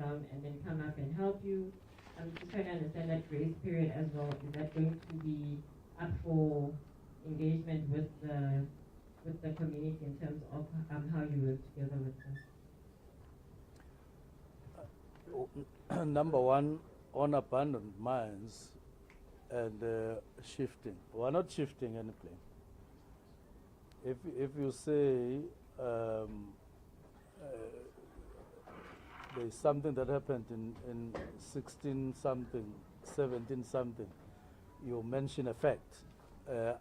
down and then come up and help you? Just trying to understand that grace period as well. Is that going to be up for engagement with the community in terms of how you work together with them? Number one, on abandoned mines and shifting. We're not shifting any plane. If you say there's something that happened in 16 something, 17 something, you mention a fact.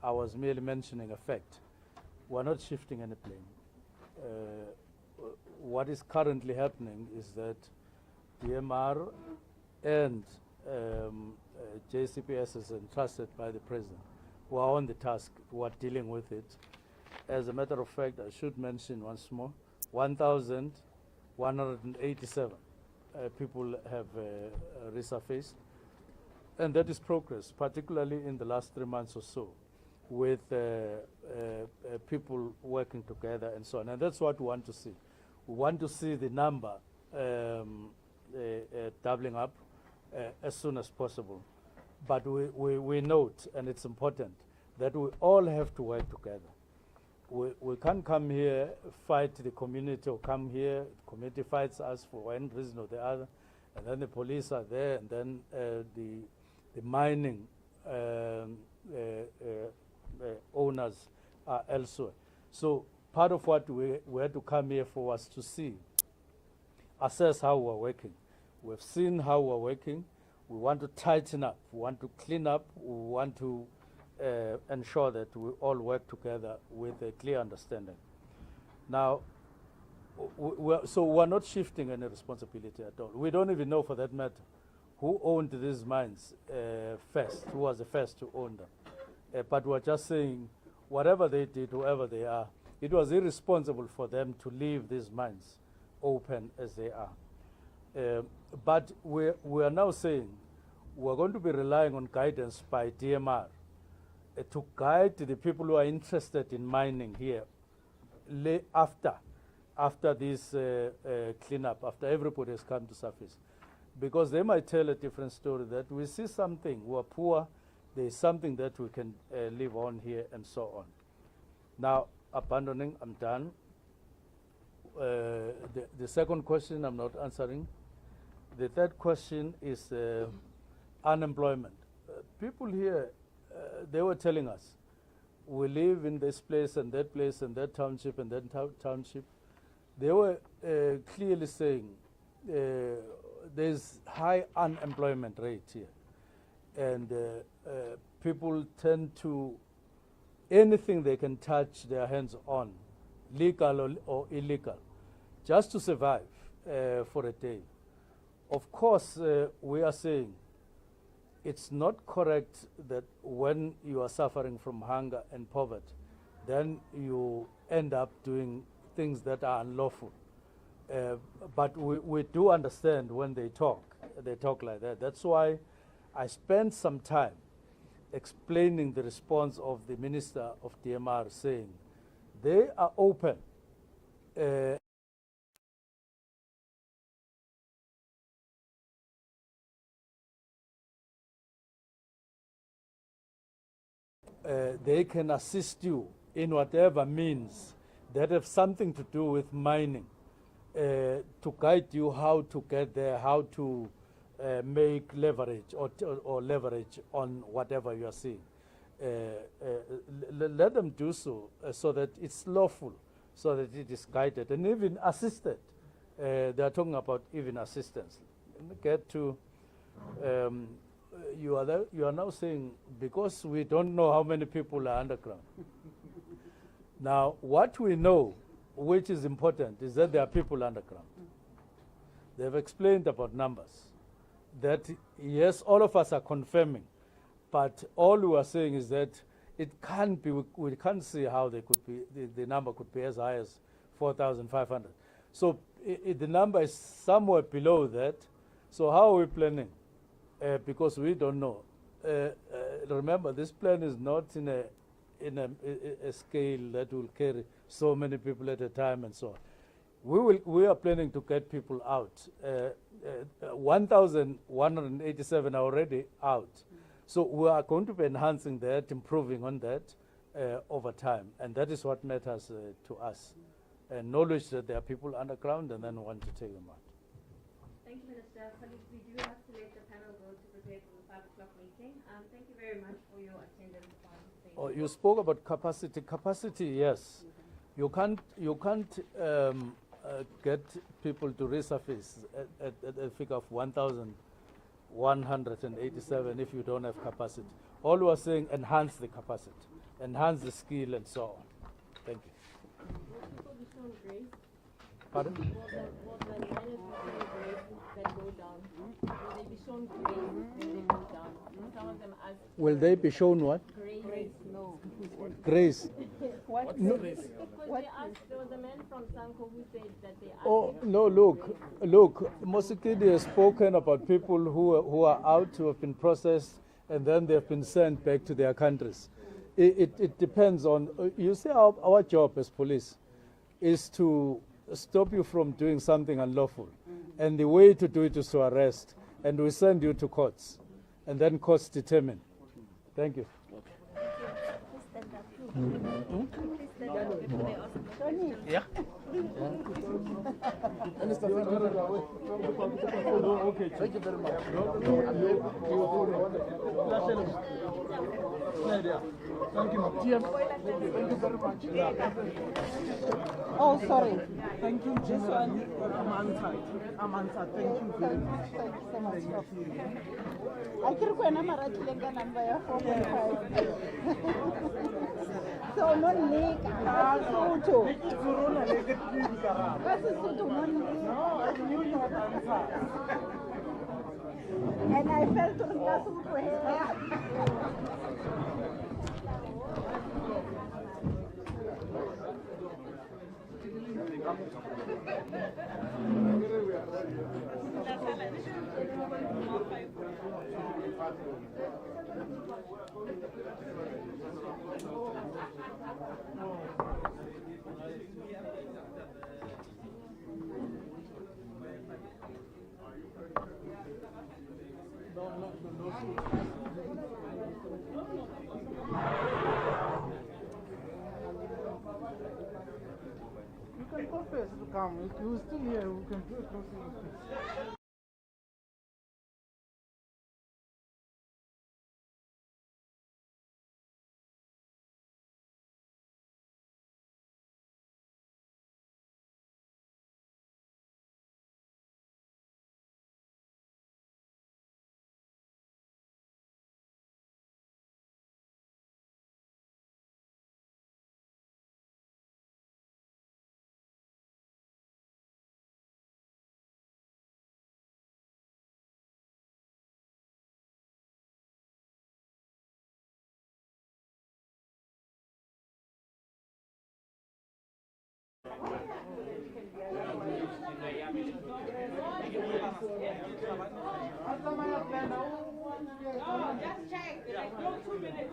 I was merely mentioning a fact. We're not shifting any plane. What is currently happening is that DMR and JCPS is entrusted by the president, who are on the task, who are dealing with it. As a matter of fact, I should mention once more, 1,187 people have resurfaced. And that is progress, particularly in the last 3 months or so, with people working together and so on. And that's what we want to see. We want to see the number doubling up as soon as possible. But we note, and it's important, that we all have to work together. We can't come here, fight the community, or come here, the community fights us for one reason or the other, and then the police are there, and then the mining owners are elsewhere. So part of what we had to come here for was to see, assess how we're working. We've seen how we're working. We want to tighten up. We want to clean up. We want to ensure that we all work together with a clear understanding. Now, so we're not shifting any responsibility at all. We don't even know, for that matter, who owned these mines first, who was the first to own them. But we're just saying, whatever they did, whoever they are, it was irresponsible for them to leave these mines open as they are. But we are now saying we're going to be relying on guidance by DMR to guide the people who are interested in mining here after this cleanup, after everybody has come to surface. Because they might tell a different story, that we see something, we're poor, there's something that we can live on here, and so on. Now, abandoning, I'm done. The second question I'm not answering. The third question is unemployment. People here, they were telling us, we live in this place and that township and that township. They were clearly saying there's high unemployment rate here. And people tend to, anything they can touch their hands on, legal or illegal, just to survive for a day. Of course, we are saying it's not correct that when you are suffering from hunger and poverty, then you end up doing things that are unlawful. But we do understand when they talk like that. That's why I spent some time explaining the response of the Minister of DMR, saying they are open they can assist you in whatever means that have something to do with mining, to guide you how to get there, how to make leverage or leverage on whatever you are seeing. Let them do so, so that it's lawful, so that it is guided and even assisted. They are talking about even assistance. Let me get to, you are now saying, because we don't know how many people are underground. Now, what we know, which is important, is that there are people underground. They've explained about numbers. That, yes, all of us are confirming, but all we are saying is that it can't be, we can't see how they could be, the number could be as high as 4,500. So the number is somewhere below that. So how are we planning? Because we don't know. Remember, this plan is not in a scale that will carry so many people at a time and so on. We are planning to get people out. 1,187 are already out. So we are going to be enhancing that, improving on that over time. And that is what matters to us. Knowledge that there are people underground and then want to take them out. Thank you, Minister. Colleagues, we do have to let the panel go to prepare for the 5 o'clock meeting. Thank you very much for your attendance. Oh, you spoke about capacity. Capacity, yes. You can't get people to resurface at a figure of 1,187 if you don't have capacity. All we are saying, enhance the capacity, enhance the skill and so on. Thank you. Pardon? Will the miners that go down, will they be shown grace when they go down? Some of them ask. Will they be shown what? Grace. No. Grace. What? No. Because they asked, there was a man from Sanko who said that they asked. Oh, no, look, Mosikidi has spoken about people who are out, who have been processed, and then they have been sent back to their countries. It depends on, you see, our job as police is to stop you from doing something unlawful. And the way to do it is to arrest. And we send you to courts. And then courts determine. Thank you. Yeah. Okay, thank you very much. Thank you. Thank you very much. Oh, sorry. Thank you, this one. Amanta, thank you very much. Thank you so much. I can't go number number 4.5. So no leak. And I felt to You can confess to come. If you're still here, we can do it. No, just check. Like, no 2 minutes.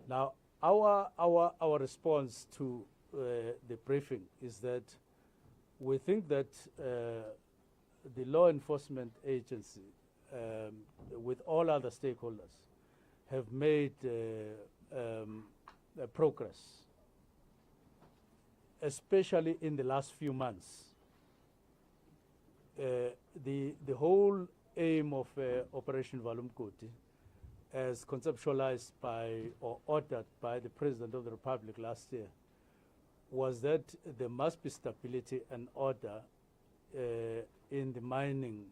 Now, our response to the briefing is that we think that the law enforcement agency, with all other stakeholders, have made progress, especially in the last few months. The whole aim of Operation Valumkoti, as conceptualized by or ordered by the President of the Republic last year, was that there must be stability and order in the mining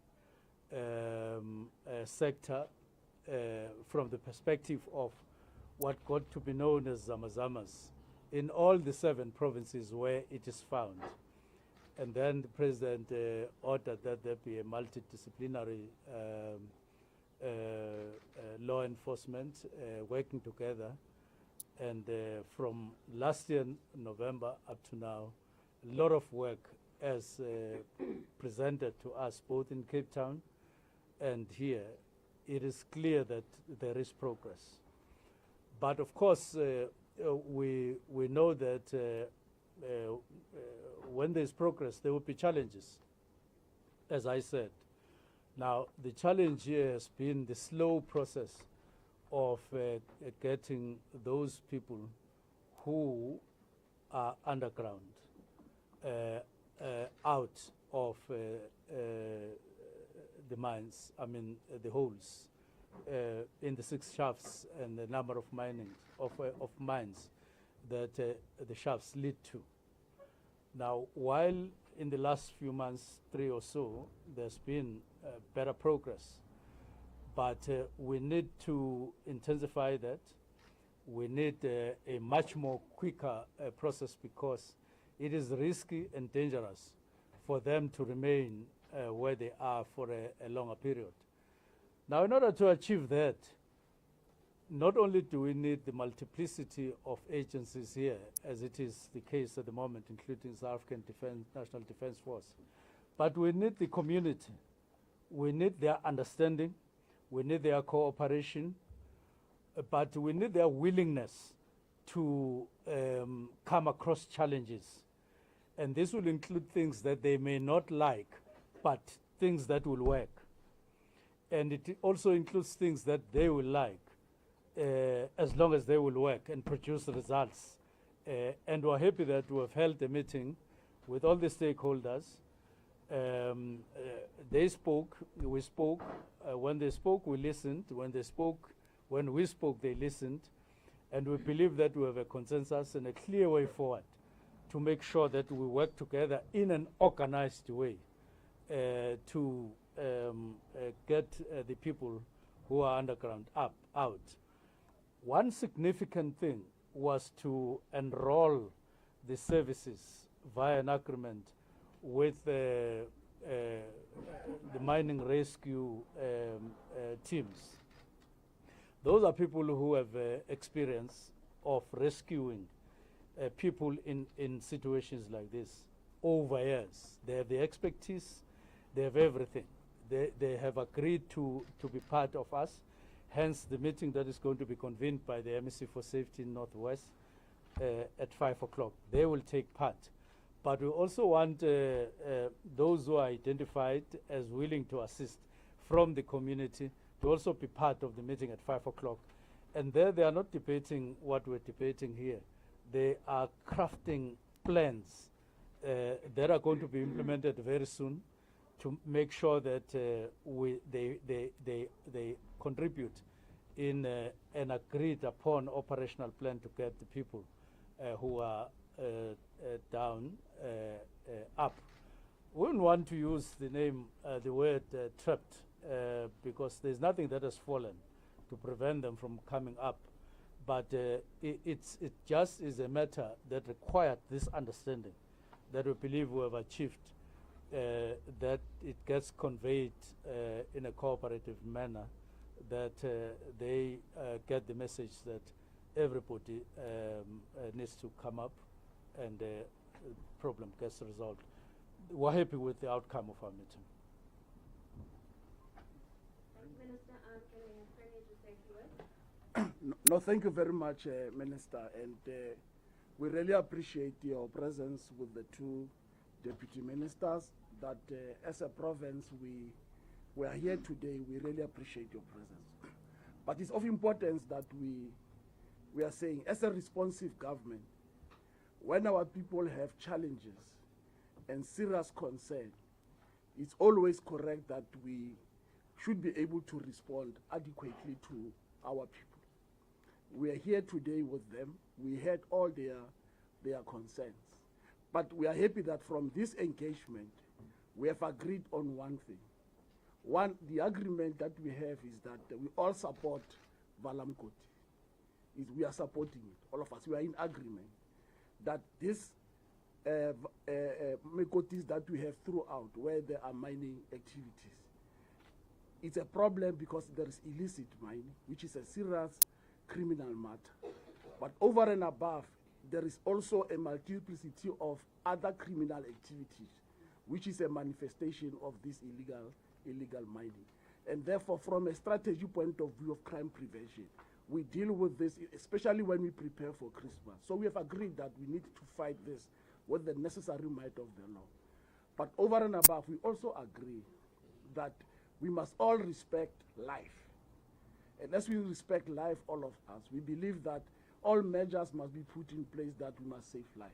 sector from the perspective of what got to be known as Zamazamas in all the 7 provinces where it is found. And then the President ordered that there be a multidisciplinary law enforcement working together. And from last year, November, up to now, a lot of work as presented to us, both in Cape Town and here. It is clear that there is progress. But of course, we know that when there's progress, there will be challenges, as I said. Now, the challenge here has been the slow process of getting those people who are underground out of the mines, the holes in the 6 shafts and the number of mines that the shafts lead to. Now, while in the last few months, 3 or so, there's been better progress, but we need to intensify that. We need a much more quicker process, because it is risky and dangerous for them to remain where they are for a longer period. Now, in order to achieve that, not only do we need the multiplicity of agencies here, as it is the case at the moment, including South African National Defence Force, but we need the community. We need their understanding. We need their cooperation. But we need their willingness to come across challenges. And this will include things that they may not like, but things that will work. And it also includes things that they will like, as long as they will work and produce results. And we're happy that we have held a meeting with all the stakeholders. They spoke, we spoke. When they spoke, we listened. When we spoke, they listened. And we believe that we have a consensus and a clear way forward to make sure that we work together in an organized way to get the people who are underground out. One significant thing was to enroll the services via an agreement with the mining rescue teams. Those are people who have experience of rescuing people in situations like this over years. They have the expertise, they have everything. They have agreed to be part of us, hence the meeting that is going to be convened by the MEC for Safety in Northwest at 5 o'clock. They will take part. But we also want those who are identified as willing to assist from the community to also be part of the meeting at 5 o'clock. And there they are not debating what we're debating here. They are crafting plans that are going to be implemented very soon to make sure that they contribute in an agreed upon operational plan to get the people who are down up. We wouldn't want to use the word trapped, because there's nothing that has fallen to prevent them from coming up. But it just is a matter that required this understanding that we believe we have achieved, that it gets conveyed in a cooperative manner, that they get the message that everybody needs to come up and the problem gets resolved. We're happy with the outcome of our meeting. Thank you, Minister. Can we just say a few words? No, thank you very much, Minister, and we really appreciate your presence with the two deputy ministers. That as a province, we are here today. We really appreciate your presence. But it's of importance that we are saying, as a responsive government, when our people have challenges and serious concern, it's always correct that we should be able to respond adequately to our people. We are here today with them. We heard all their concerns. But we are happy that from this engagement, we have agreed on one thing. One, the agreement that we have is that we all support Valamkoti. We are supporting it, all of us. We are in agreement that this Mekotis that we have throughout, where there are mining activities, it's a problem because there is illicit mining, which is a serious criminal matter. But over and above, there is also a multiplicity of other criminal activities, which is a manifestation of this illegal mining. And therefore, from a strategy point of view of crime prevention, we deal with this, especially when we prepare for Christmas. So we have agreed that we need to fight this with the necessary might of the law. But over and above, we also agree that we must all respect life. And as we respect life, all of us, we believe that all measures must be put in place that we must save life.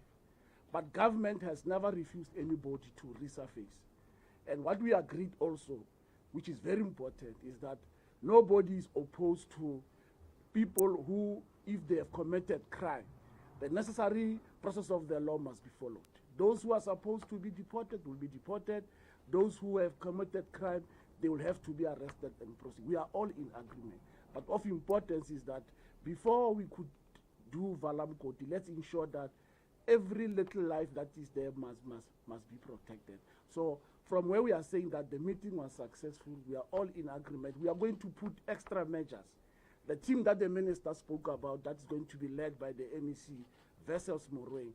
But government has never refused anybody to resurface. And what we agreed also, which is very important, is that nobody is opposed to people who, if they have committed crime, the necessary process of the law must be followed. Those who are supposed to be deported will be deported. Those who have committed crime, they will have to be arrested and prosecuted. We are all in agreement. But of importance is that before we could do Valamkoti, let's ensure that every little life that is there must be protected. So from where we are saying that the meeting was successful, we are all in agreement. We are going to put extra measures. The team that the minister spoke about, that's going to be led by the MEC, Vessels Morweng,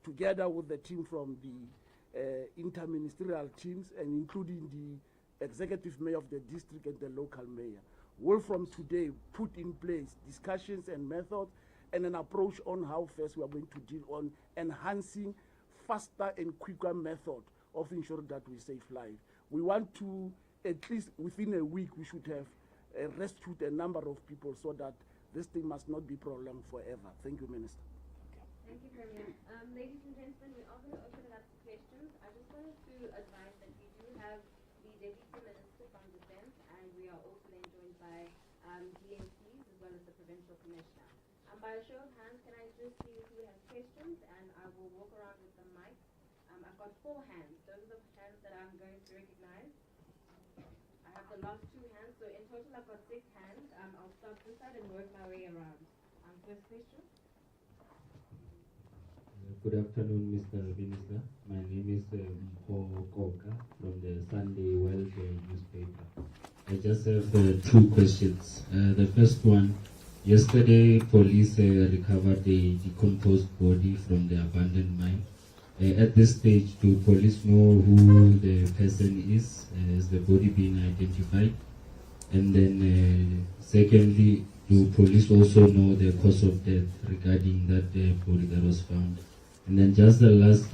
together with the team from the interministerial teams and including the executive mayor of the district and the local mayor, will from today put in place discussions and methods and an approach on how first we are going to deal on enhancing faster and quicker method of ensuring that we save lives. We want to, at least within a week, we should have rescued a number of people so that this thing must not be prolonged forever. Thank you, Minister. Thank you, Premier. Ladies and gentlemen, we are going to open it up to questions. I just wanted to advise that we do have the Deputy Minister from Defense, and we are also then joined by DMCs as well as the Provincial Commissioner. By a show of hands, can I just see who has questions, and I will walk around with the mic. I've got 4 hands. Those are the hands that I'm going to recognize. I have the last 2 hands, so in total I've got 6 hands. I'll start this side and work my way around. First question. Good afternoon, Mr. Minister. My name is mpofu-walsh from the Sunday World newspaper. I just have 2 questions. The first one, yesterday police recovered the decomposed body from the abandoned mine. At this stage, do police know who the person is? Has the body been identified? And then secondly, do police also know the cause of death regarding that body that was found? And then just the last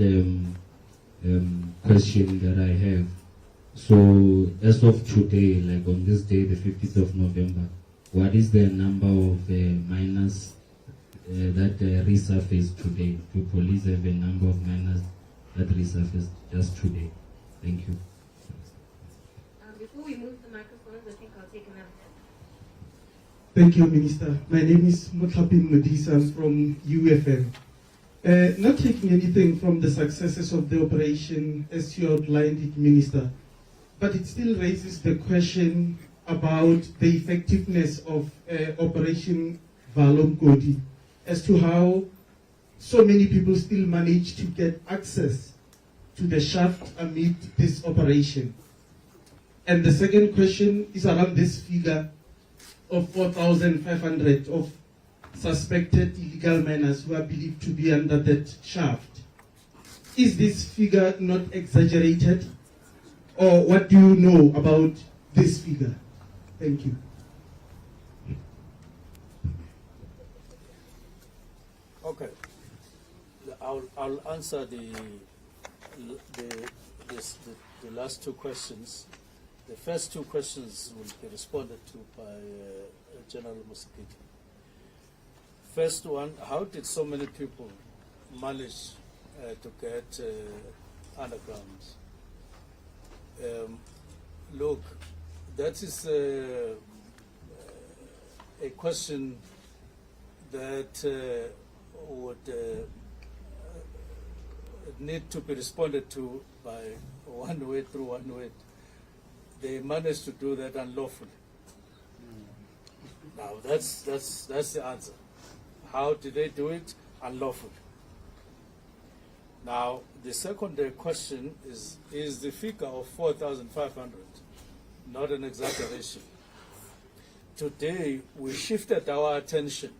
question that I have. So as of today, like on this day, the 15th of November, what is the number of miners that resurfaced today? Do police have a number of miners that resurfaced just today? Thank you. Before we move the microphones, I think I'll take another. Thank you, Minister. My name is Muthapi Modisa from UFM. Not taking anything from the successes of the operation as you outlined it, Minister, but it still raises the question about the effectiveness of Operation Valamkoti as to how so many people still manage to get access to the shaft amid this operation. And the second question is around this figure of 4,500 of suspected illegal miners who are believed to be under that shaft. Is this figure not exaggerated? Or what do you know about this figure? Thank you. I'll answer the last two questions. The first two questions will be responded to by General Musikiti. First one, how did so many people manage to get underground? Look, that is a question that would need to be responded to by one way through one way. They managed to do that unlawfully. Now that's the answer. How did they do it? Unlawfully. Now the second question is the figure of 4,500 not an exaggeration? Today we shifted our attention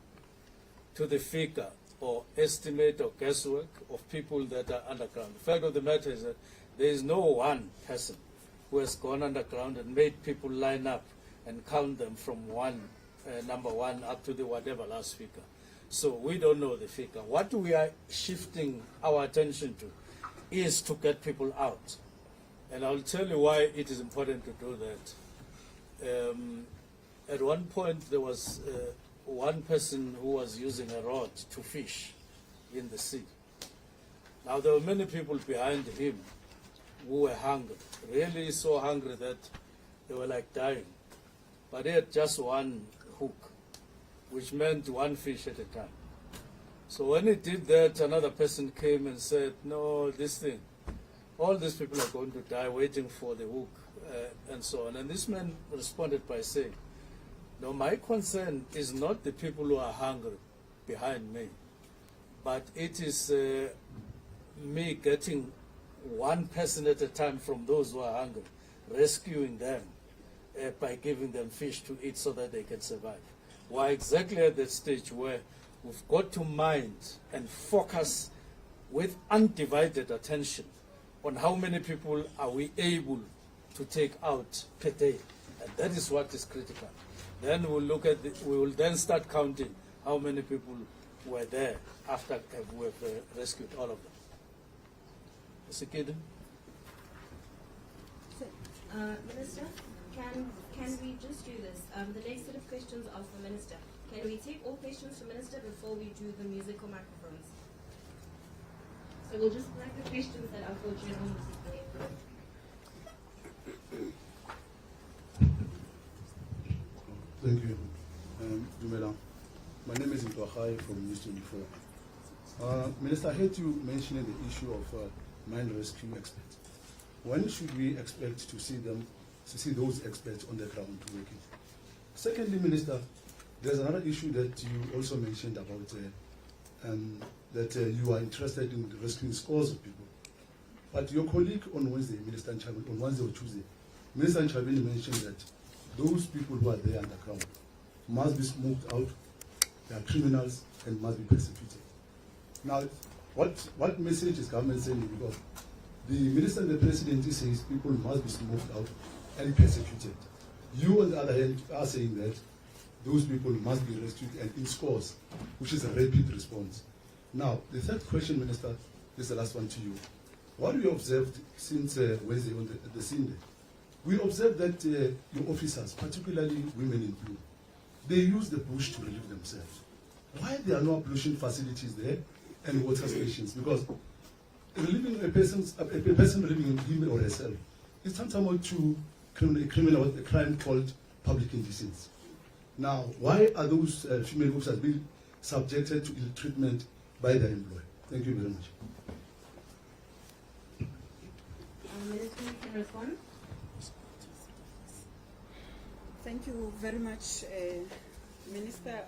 to the figure or estimate or guesswork of people that are underground. The fact of the matter is that there is no one person who has gone underground and made people line up and count them from number one up to the whatever last figure. So we don't know the figure. What we are shifting our attention to is to get people out. And I'll tell you why it is important to do that. At one point there was one person who was using a rod to fish in the sea. Now there were many people behind him who were hungry, really so hungry that they were like dying. But he had just one hook, which meant one fish at a time. So when he did that, another person came and said, no, this thing, all these people are going to die waiting for the hook, and so on. And this man responded by saying, no, my concern is not the people who are hungry behind me, but it is me getting one person at a time from those who are hungry, rescuing them by giving them fish to eat so that they can survive. We're exactly at that stage where we've got to mind and focus with undivided attention on how many people are we able to take out per day. And that is what is critical. Then we'll look at we will then start counting how many people were there after we've rescued all of them. Mr. Kidden? Minister, can we just do this? The next set of questions are for Minister. Can we take all questions for Minister before we do the musical microphones? So we'll just flag the questions that are for General Musikiti. Thank you. Dumela. My name is Mpofu-walsh from News 24. Minister, I heard you mentioning the issue of mine rescue experts. When should we expect to see those experts on the ground working? Secondly, Minister, there's another issue that you also mentioned about that you are interested in rescuing scores of people. But your colleague on Wednesday, Minister Nchabeni, on Wednesday or Tuesday, Minister Nchabeni mentioned that those people who are there underground must be smoked out, they are criminals and must be persecuted. Now, what message is government sending? Because the Minister and the President says people must be smoked out and persecuted. You, on the other hand, are saying that those people must be rescued and in scores, which is a rapid response. Now, the third question, Minister, this is the last one to you. What we observed since Wednesday on the scene day, we observed that your officers, particularly women in blue, they use the bush to relieve themselves. Why there are no ablution facilities there and water stations? Because relieving a person relieving him or herself is tantamount to a crime called public indecency. Now, why are those female officers being subjected to ill treatment by their employer? Thank you very much. Minister, you can respond. Thank you very much, Minister.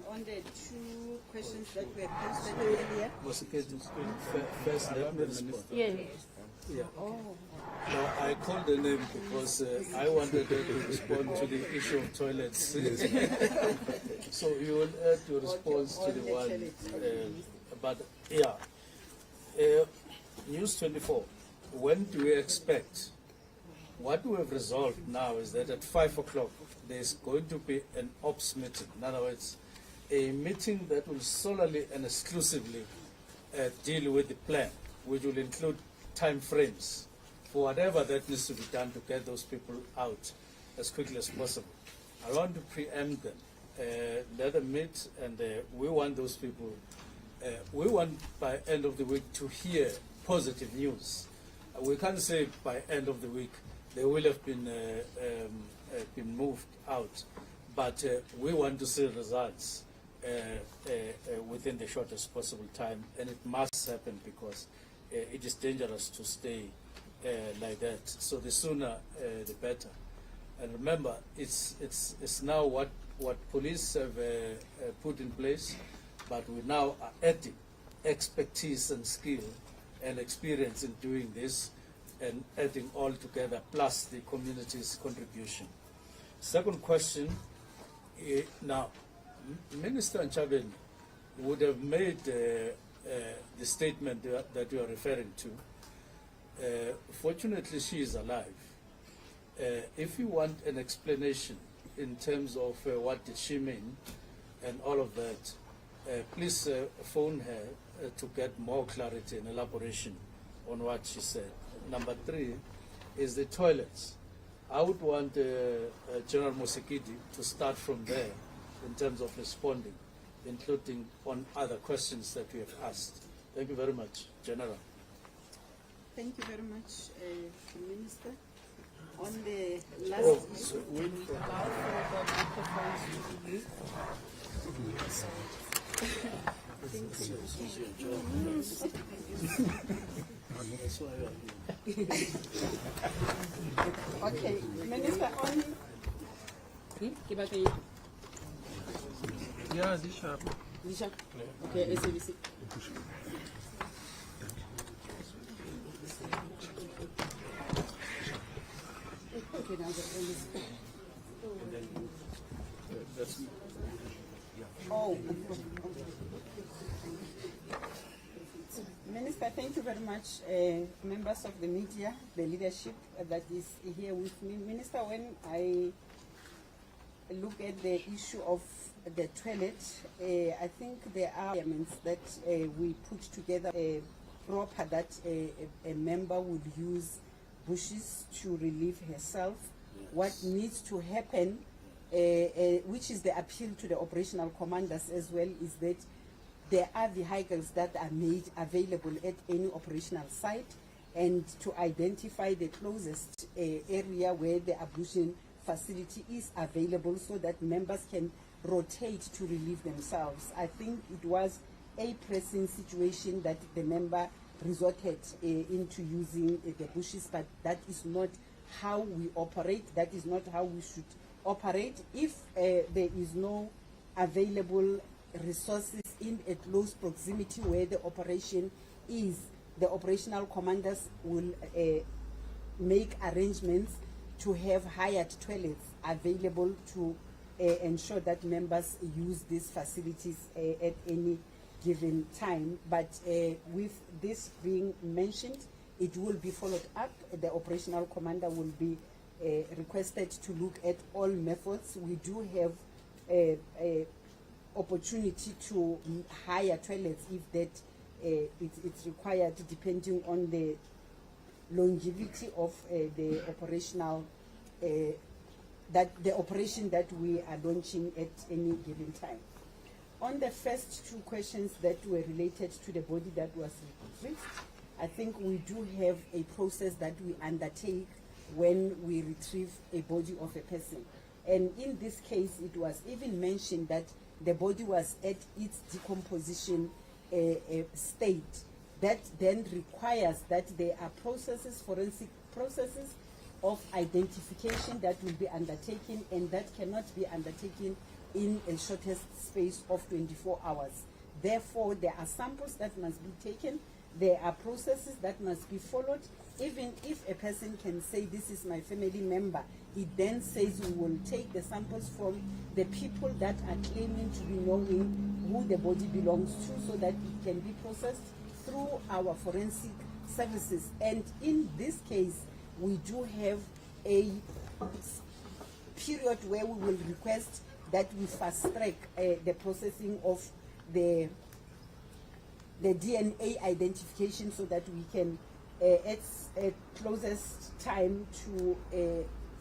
On the two questions that were posted earlier. First, let me respond. Yes. Yeah. Oh. No, I called the name because I wanted her to respond to the issue of toilets. So you will add your response to the one. But yeah, News 24. When do we expect? What we have resolved now is that at 5 o'clock there's going to be an ops meeting. In other words, a meeting that will solely and exclusively deal with the plan, which will include time frames for whatever that needs to be done to get those people out as quickly as possible. I want to preempt them, let them meet, and we want those people, we want by end of the week to hear positive news. We can't say by end of the week they will have been moved out, but we want to see results within the shortest possible time, and it must happen because it is dangerous to stay like that. So the sooner the better. And remember, it's now what police have put in place, but we now are adding expertise and skill and experience in doing this, and adding all together, plus the community's contribution. Second question, now, Minister Nchabeni would have made the statement that you are referring to. Fortunately, she is alive. If you want an explanation in terms of what did she mean and all of that, please phone her to get more clarity and elaboration on what she said. Number 3 is the toilets. I would want General Mosekidi to start from there in terms of responding, including on other questions that we have asked. Thank you very much, General. Thank you very much, Minister. On the last issue, okay, Minister, on Yeah, Zisha. okay, SABC. Okay, now oh, Minister, thank you very much, members of the media, the leadership that is here with me. Minister, when I look at the issue of the toilet, I think there are elements that we put together proper that a member would use bushes to relieve herself. What needs to happen, which is the appeal to the operational commanders as well, is that there are vehicles that are made available at any operational site, and to identify the closest area where the ablution facility is available so that members can rotate to relieve themselves. I think it was a pressing situation that the member resorted into using the bushes, but that is not how we operate. That is not how we should operate. If there is no available resources in a close proximity where the operation is, the operational commanders will make arrangements to have hired toilets available to ensure that members use these facilities at any given time. But with this being mentioned, it will be followed up. The operational commander will be requested to look at all methods. We do have a opportunity to hire toilets if that it's required, depending on the longevity of the operational that the operation that we are launching at any given time. On the first two questions that were related to the body that was retrieved, I think we do have a process that we undertake when we retrieve a body of a person. And in this case, it was even mentioned that the body was at its decomposition state. That then requires that there are processes, forensic processes of identification that will be undertaken, and that cannot be undertaken in a shortest space of 24 hours. Therefore, there are samples that must be taken, there are processes that must be followed. Even if a person can say, this is my family member, it then says we will take the samples from the people that are claiming to be knowing who the body belongs to, so that it can be processed through our forensic services. And in this case, we do have a period where we will request that we fast track the processing of the the DNA identification so that we can, at closest time, to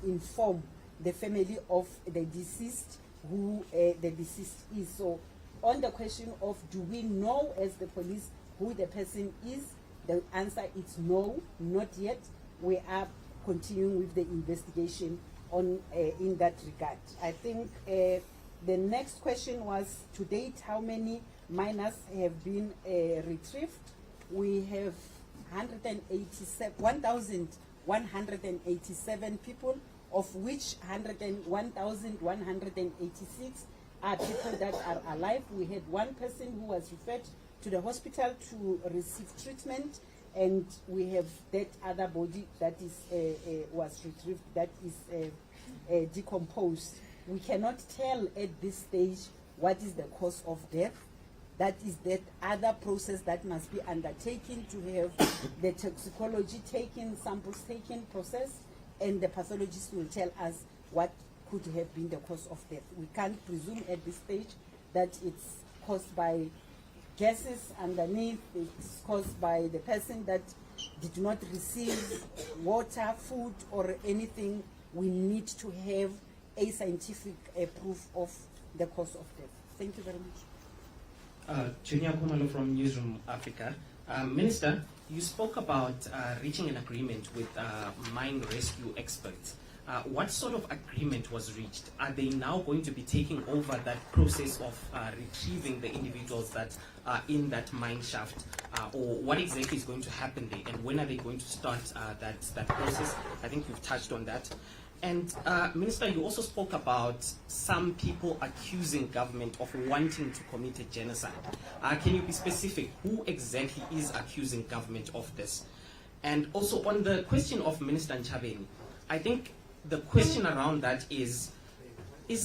inform the family of the deceased who the deceased is. So on the question of do we know as the police who the person is, the answer is no, not yet. We are continuing with the investigation on in that regard. I think the next question was, to date, how many minors have been retrieved? We have 1,187 people, of which 101,186 are people that are alive. We had one person who was referred to the hospital to receive treatment, and we have that other body that is was retrieved that is decomposed. We cannot tell at this stage what is the cause of death. That is that other process that must be undertaken to have the toxicology taken, samples taken, processed, and the pathologist will tell us what could have been the cause of death. We can't presume at this stage that it's caused by gases underneath, it's caused by the person that did not receive water, food, or anything. We need to have a scientific proof of the cause of death. Thank you very much. Junior Kumalo from Newsroom Africa. Minister, you spoke about reaching an agreement with mine rescue experts. What sort of agreement was reached? Are they now going to be taking over that process of retrieving the individuals that are in that mine shaft? Or what exactly is going to happen there? And when are they going to start that process? I think you've touched on that. And Minister, you also spoke about some people accusing government of wanting to commit a genocide. Can you be specific? Who exactly is accusing government of this? And also on the question of Minister Nchabeni, I think the question around that is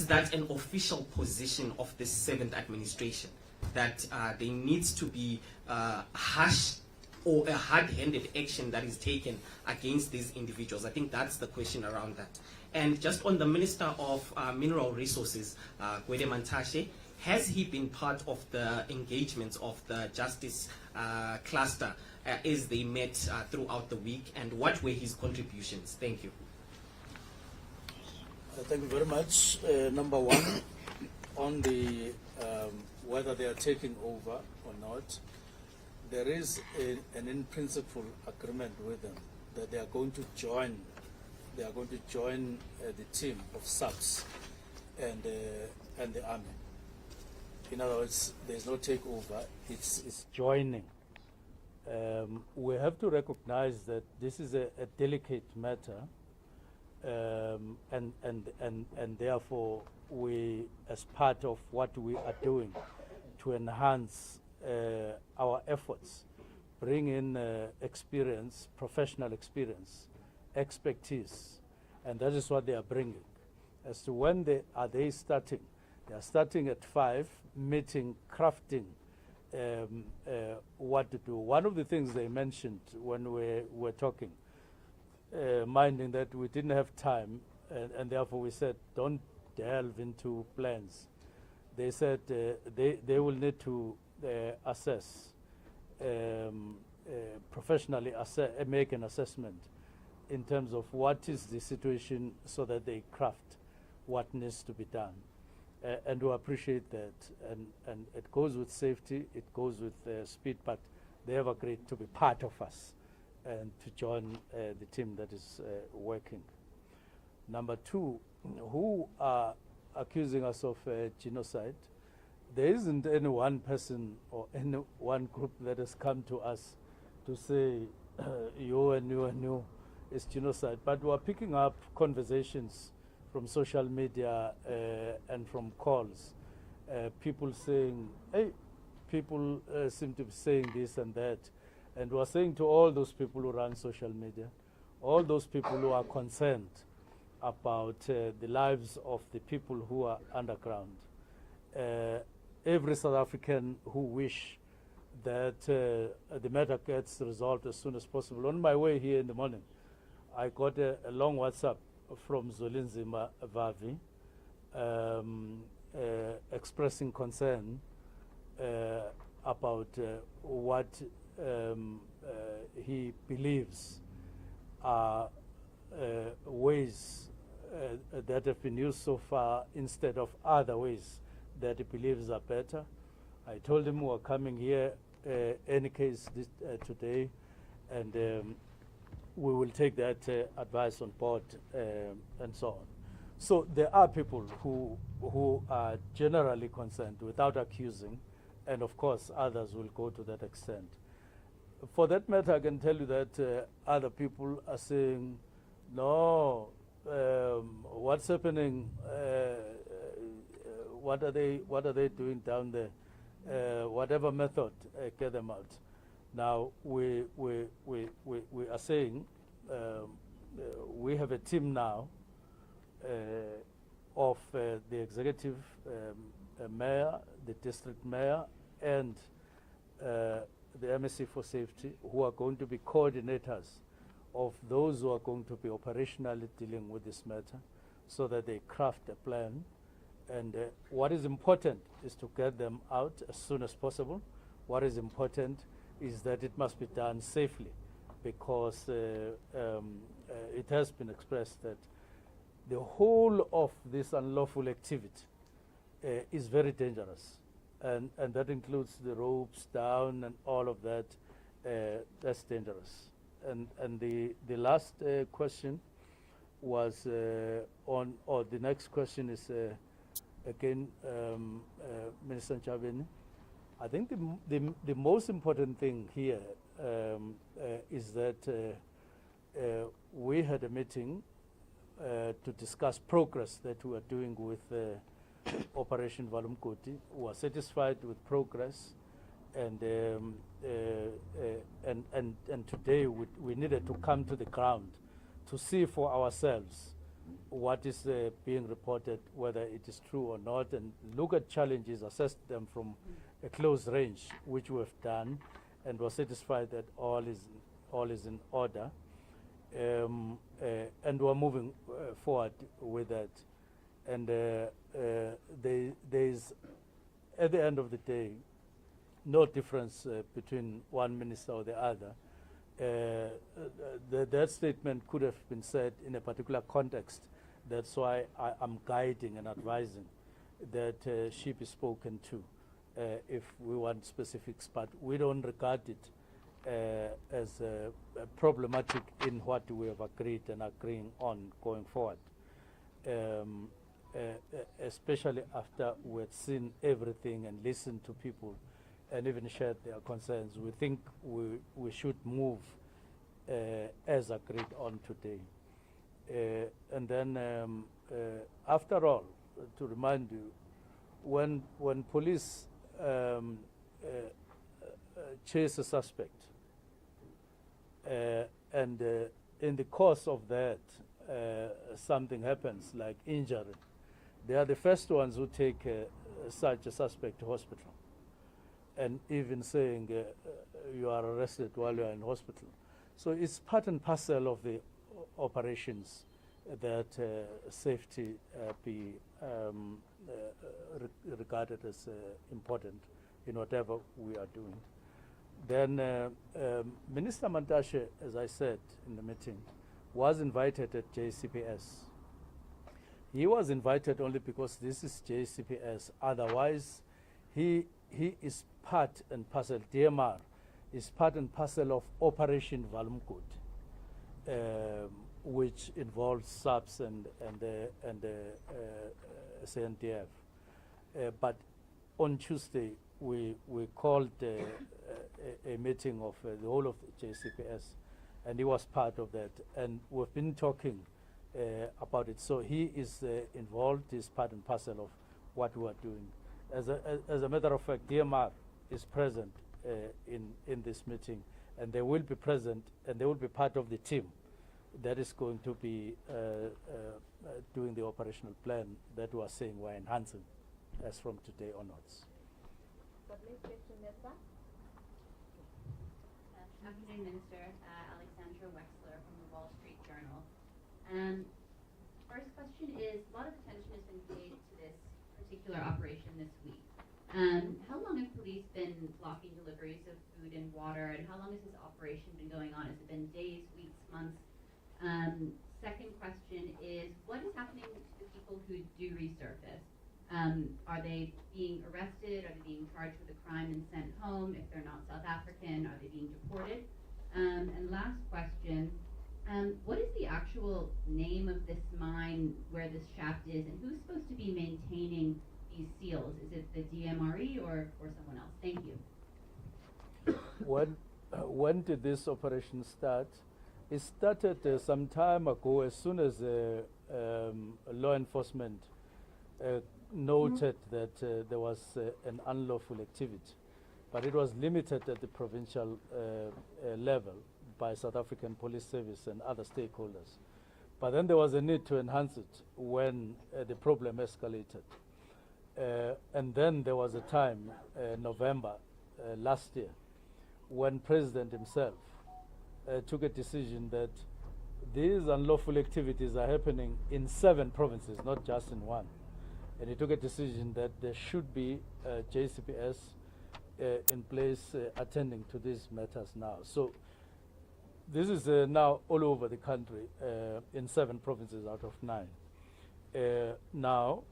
that an official position of the 7th administration, that there needs to be harsh or a hard-handed action that is taken against these individuals? I think that's the question around that. And just on the Minister of Mineral Resources, Gwede Mantashe, has he been part of the engagements of the Justice cluster as they met throughout the week, and what were his contributions? Thank you. Thank you very much. Number one, on the whether they are taking over or not, there is an in-principle agreement with them that they are going to join. They are going to join the team of SAPS and the army. In other words, there is no takeover. It's joining. We have to recognize that this is a delicate matter, and therefore we, as part of what we are doing to enhance our efforts, bring in experience, professional experience, expertise, and that is what they are bringing. As to when they are starting, they are starting at 5, meeting, crafting what to do. One of the things they mentioned when we were talking, minding that we didn't have time, and therefore we said don't delve into plans. They said they will need to assess, professionally make an assessment in terms of what is the situation so that they craft what needs to be done. And we appreciate that. And it goes with safety, it goes with speed, but they have agreed to be part of us and to join the team that is working. Number two, who are accusing us of genocide? There isn't any one person or any one group that has come to us to say you and you is genocide, but we're picking up conversations from social media and from calls. People saying, hey, people seem to be saying this and that. And we're saying to all those people who run social media, all those people who are concerned about the lives of the people who are underground, every South African who wish that the matter gets resolved as soon as possible. On my way here in the morning, I got a long WhatsApp from Zolinzima Vavi expressing concern about what he believes are ways that have been used so far instead of other ways that he believes are better. I told him we're coming here any case today, and we will take that advice on board and so on. So there are people who are generally concerned without accusing, and of course others will go to that extent. For that matter, I can tell you that other people are saying, no, what's happening? What are they doing down there? Whatever method, get them out. Now we are saying we have a team now of the executive mayor, the district mayor, and the MSC for Safety, who are going to be coordinators of those who are going to be operationally dealing with this matter, so that they craft a plan. And what is important is to get them out as soon as possible. What is important is that it must be done safely, because it has been expressed that the whole of this unlawful activity is very dangerous. And that includes the ropes down and all of that. That's dangerous. And the last question was on, or the next question is again, Minister Nchabeni. I think the most important thing here is that we had a meeting to discuss progress that we are doing with Operation Valumkoti. We are satisfied with progress, and today we needed to come to the ground to see for ourselves what is being reported, whether it is true or not, and look at challenges, assess them from a close range, which we have done, and we're satisfied that all is in order, and we're moving forward with that. And there's, at the end of the day, no difference between one minister or the other. That statement could have been said in a particular context. That's why I'm guiding and advising that she be spoken to if we want specifics, but we don't regard it as problematic in what we have agreed and agreeing on going forward. Especially after we've seen everything and listened to people and even shared their concerns, we think we should move as agreed on today. And then, after all, to remind you, when police chase a suspect, and in the course of that, something happens like injury, they are the first ones who take such a suspect to hospital, and even saying you are arrested while you are in hospital. So it's part and parcel of the operations that safety be regarded as important in whatever we are doing. Then Minister Mantashe, as I said in the meeting, was invited at JCPS. He was invited only because this is JCPS. Otherwise, he is part and parcel, DMR is part and parcel of Operation Valumkoti, which involves SAPS and SNDF. But on Tuesday, we called a meeting of the whole of the JCPS, and he was part of that. And we've been talking about it. So he is involved, he's part and parcel of what we are doing. As a matter of fact, DMR is present in this meeting, and they will be present, and they will be part of the team that is going to be doing the operational plan that we are saying we're enhancing as from today onwards. Afternoon, Minister. Alexandra Wexler from the Wall Street Journal. First question is, a lot of attention has been paid to this particular operation this week. How long have police been blocking deliveries of food and water, and how long has this operation been going on? Has it been days, weeks, months? Second question is, what is happening to the people who do resurface? Are they being arrested? Are they being charged with a crime and sent home? If they're not South African, are they being deported? And last question, what is the actual name of this mine where this shaft is, and who's supposed to be maintaining these seals? Is it the DMRE or someone else? Thank you. When did this operation start? It started some time ago, as soon as law enforcement noted that there was an unlawful activity, but it was limited at the provincial level by South African Police Service and other stakeholders. But then there was a need to enhance it when the problem escalated. And then there was a time, November last year, when President himself took a decision that these unlawful activities are happening in 7 provinces, not just in one. And he took a decision that there should be JCPS in place attending to these matters now. So this is now all over the country in 7 provinces out of 9. Now,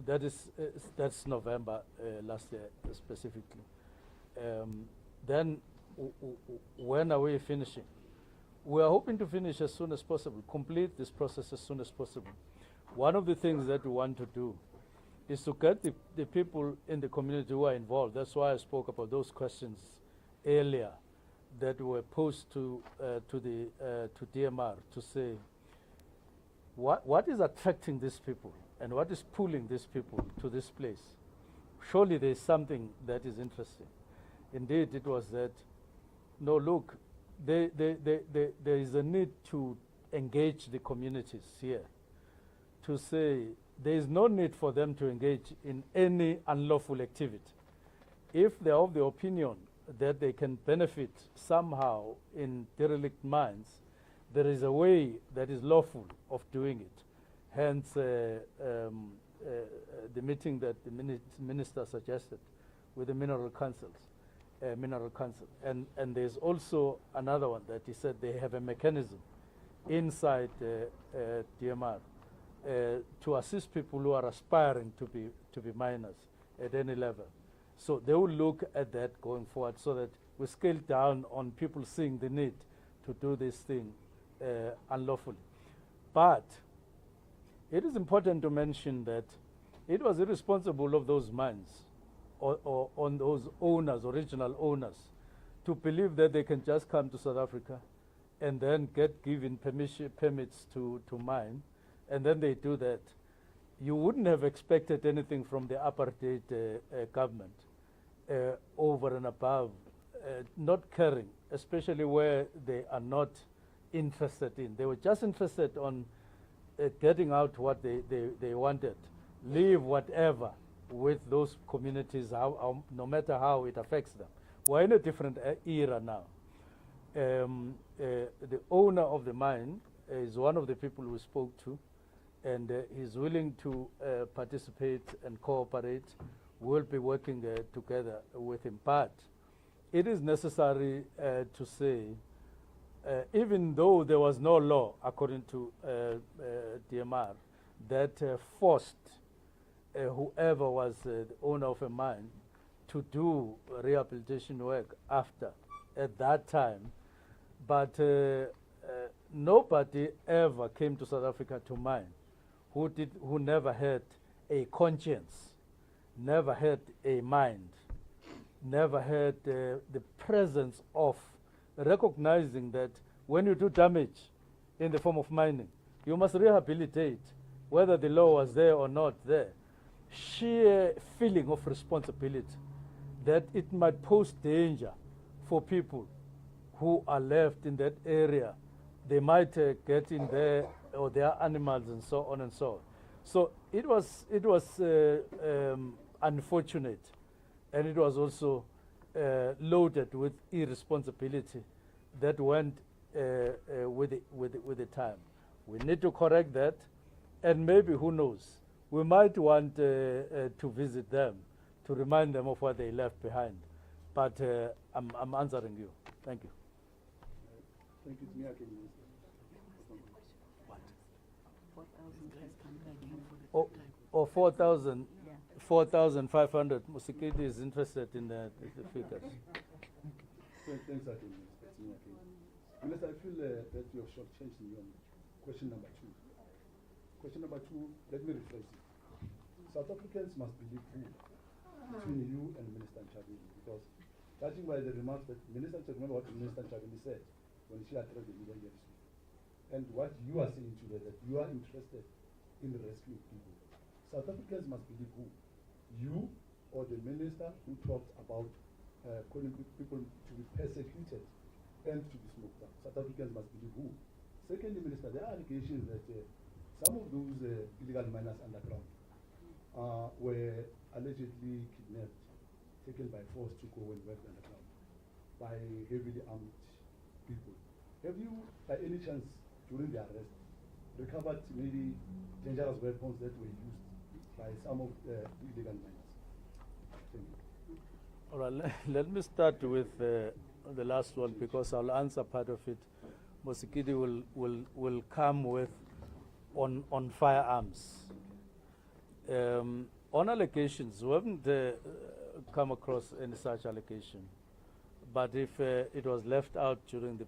that's November last year specifically. Then when are we finishing? We are hoping to finish as soon as possible, complete this process as soon as possible. One of the things that we want to do is to get the people in the community who are involved. That's why I spoke about those questions earlier that were posed to DMR to say, what is attracting these people and what is pulling these people to this place? Surely there is something that is interesting. Indeed, it was that, no, look, there is a need to engage the communities here, to say there is no need for them to engage in any unlawful activity. If they are of the opinion that they can benefit somehow in derelict mines, there is a way that is lawful of doing it. Hence, the meeting that the minister suggested with the mineral councils. And there's also another one that he said they have a mechanism inside DMR to assist people who are aspiring to be miners at any level. So they will look at that going forward so that we scale down on people seeing the need to do this thing unlawfully. But it is important to mention that it was irresponsible of those mines or on those owners, original owners, to believe that they can just come to South Africa and then get given permits to mine, and then they do that. You wouldn't have expected anything from the apartheid government over and above not caring, especially where they are not interested in. They were just interested on getting out what they wanted, leave whatever with those communities, no matter how it affects them. We're in a different era now. The owner of the mine is one of the people we spoke to, and he's willing to participate and cooperate. We'll be working together with him. But it is necessary to say, even though there was no law, according to DMR, that forced whoever was the owner of a mine to do rehabilitation work at that time, but nobody ever came to South Africa to mine who never had a conscience, never had a mind, never had the presence of recognizing that when you do damage in the form of mining, you must rehabilitate, whether the law was there or not there. Sheer feeling of responsibility that it might pose danger for people who are left in that area. They might get in there, or their animals, and so on and so on. So it was unfortunate, and it was also loaded with irresponsibility that went with the time. We need to correct that, and maybe, who knows, we might want to visit them to remind them of what they left behind. But I'm answering you. Thank you. Thank you. It's me again, Minister. Or 4,500. Musikidi is interested in the figures. Thanks again, Minister. It's me again. Minister, I feel that you have shortchanged me on question number 2. Question number 2, let me rephrase it. South Africans must believe who between you and Minister Chavini, because judging by the remarks that remember what Minister Chavini said when she addressed the media yesterday, and what you are saying today, that you are interested in rescuing people. South Africans must believe who? You or the minister who talked about calling people to be persecuted and to be smoked out? South Africans must believe who? Secondly, Minister, there are allegations that some of those illegal miners underground were allegedly kidnapped, taken by force to go and work underground by heavily armed people. Have you, by any chance, during the arrest, recovered maybe dangerous weapons that were used by some of the illegal miners? Thank you. All right, let me start with the last one, because I'll answer part of it. Musikidi will come with on firearms. On allegations, we haven't come across any such allegation. But if it was left out during the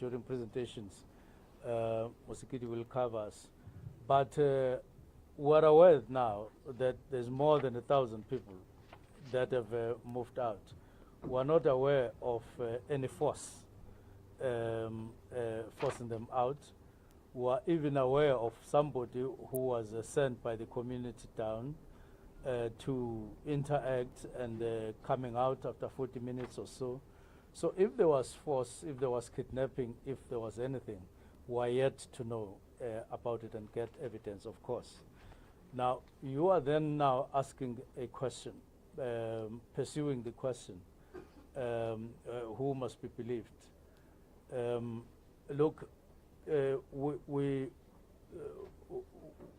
during presentations, Musikidi will cover us. But we're aware now that there's more than 1,000 people that have moved out. We're not aware of any force forcing them out. We're even aware of somebody who was sent by the community down to interact and coming out after 40 minutes or so. So if there was force, if there was kidnapping, if there was anything, we're yet to know about it and get evidence, of course. Now, you are then now asking a question, pursuing the question, who must be believed? Look,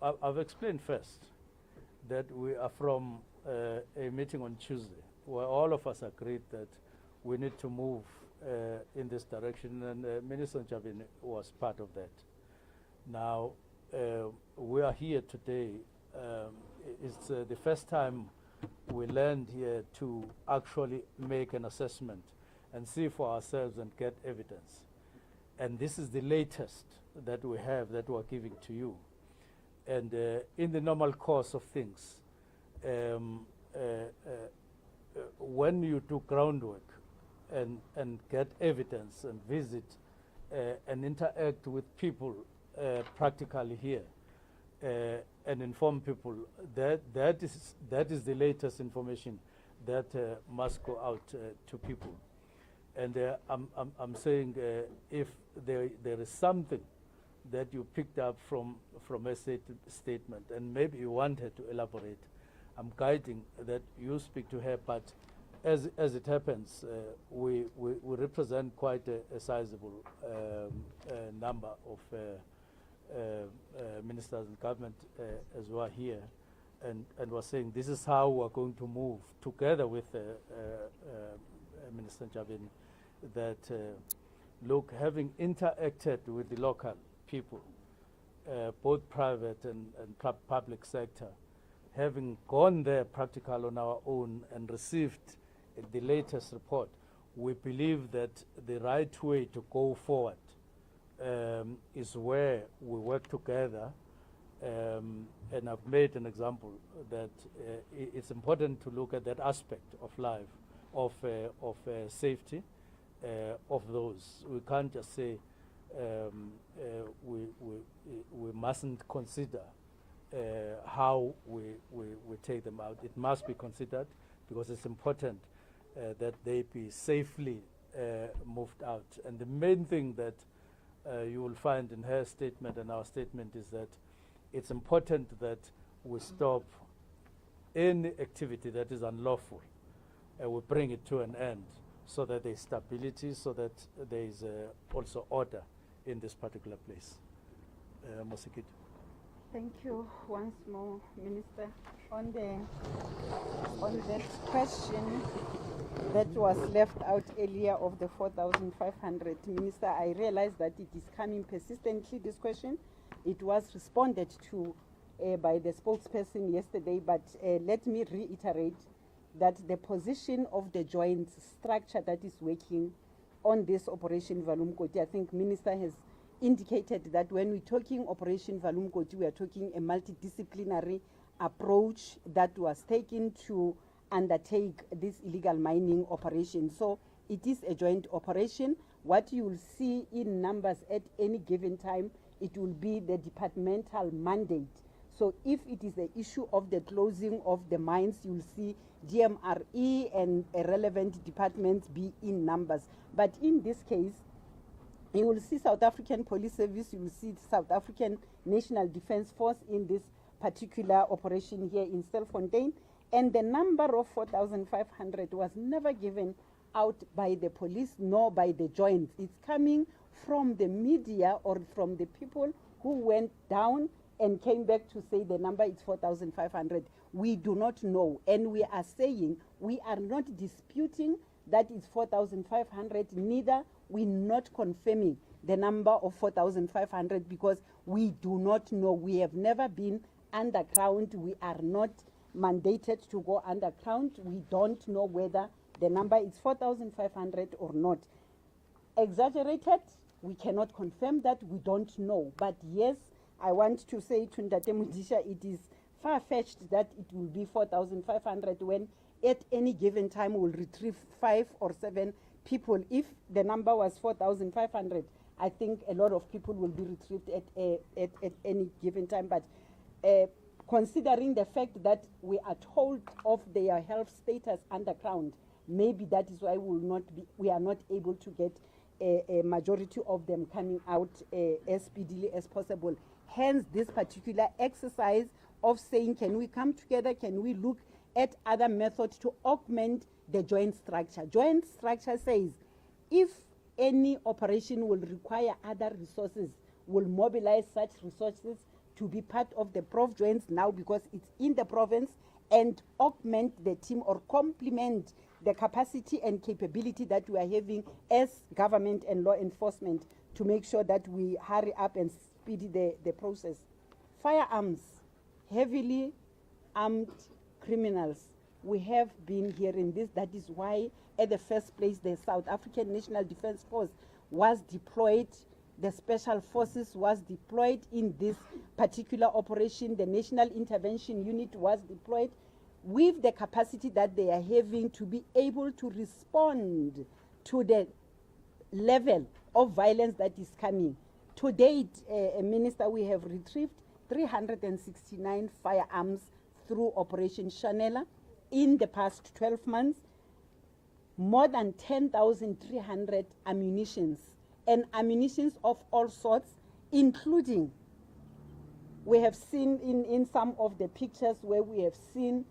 I've explained first that we are from a meeting on Tuesday where all of us agreed that we need to move in this direction, and Minister Chavini was part of that. Now, we are here today. It's the first time we land here to actually make an assessment and see for ourselves and get evidence. And this is the latest that we have that we're giving to you. And in the normal course of things, when you do groundwork and get evidence and visit and interact with people practically here and inform people, that is the latest information that must go out to people. And I'm saying if there is something that you picked up from a statement, and maybe you want her to elaborate, I'm guiding that you speak to her. But as it happens, we represent quite a sizable number of ministers and government as well here, and we're saying this is how we're going to move together with Minister Chavini, that look, having interacted with the local people, both private and public sector, having gone there practical on our own and received the latest report, we believe that the right way to go forward is where we work together. And I've made an example that it's important to look at that aspect of life, of safety of those. We can't just say we mustn't consider how we take them out. It must be considered because it's important that they be safely moved out. And the main thing that you will find in her statement and our statement is that it's important that we stop any activity that is unlawful and we bring it to an end, so that there is stability, so that there is also order in this particular place. Musikidi. Thank you once more, Minister. On that question that was left out earlier of the 4,500, Minister, I realize that it is coming persistently, this question. It was responded to by the spokesperson yesterday, but let me reiterate that the position of the joint structure that is working on this Operation Valumkoti, I think Minister has indicated that when we're talking Operation Valumkoti, we are talking a multidisciplinary approach that was taken to undertake this illegal mining operation. So it is a joint operation. What you will see in numbers at any given time, it will be the departmental mandate. So if it is the issue of the closing of the mines, you'll see DMRE and relevant departments be in numbers. But in this case, you will see South African Police Service, you will see South African National Defence Force in this particular operation here in Stelfontein. And the number of 4,500 was never given out by the police nor by the joints. It's coming from the media or from the people who went down and came back to say the number is 4,500. We do not know. And we are saying we are not disputing that it's 4,500, neither we're not confirming the number of 4,500 because we do not know. We have never been underground. We are not mandated to go underground. We don't know whether the number is 4,500 or not. Exaggerated, we cannot confirm that, we don't know. But yes, I want to say to Ndate Mudisha, it is far-fetched that it will be 4,500 when at any given time we'll retrieve 5 or 7 people. If the number was 4,500, I think a lot of people will be retrieved at any given time. But considering the fact that we are told of their health status underground, maybe that is why we are not able to get a majority of them coming out as speedily as possible. Hence this particular exercise of saying, can we come together, can we look at other methods to augment the joint structure. Joint structure says if any operation will require other resources, will mobilize such resources to be part of the Prof joints now because it's in the province, and augment the team or complement the capacity and capability that we are having as government and law enforcement to make sure that we hurry up and speed the process. Firearms, heavily armed criminals. We have been hearing this. That is why at the first place the South African National Defence Force was deployed. The Special Forces was deployed in this particular operation. The National Intervention Unit was deployed with the capacity that they are having to be able to respond to the level of violence that is coming. To date, Minister, we have retrieved 369 firearms through Operation Chanela in the past 12 months, more than 10,300 ammunitions, and ammunitions of all sorts, including, we have seen in some of the pictures where we have seen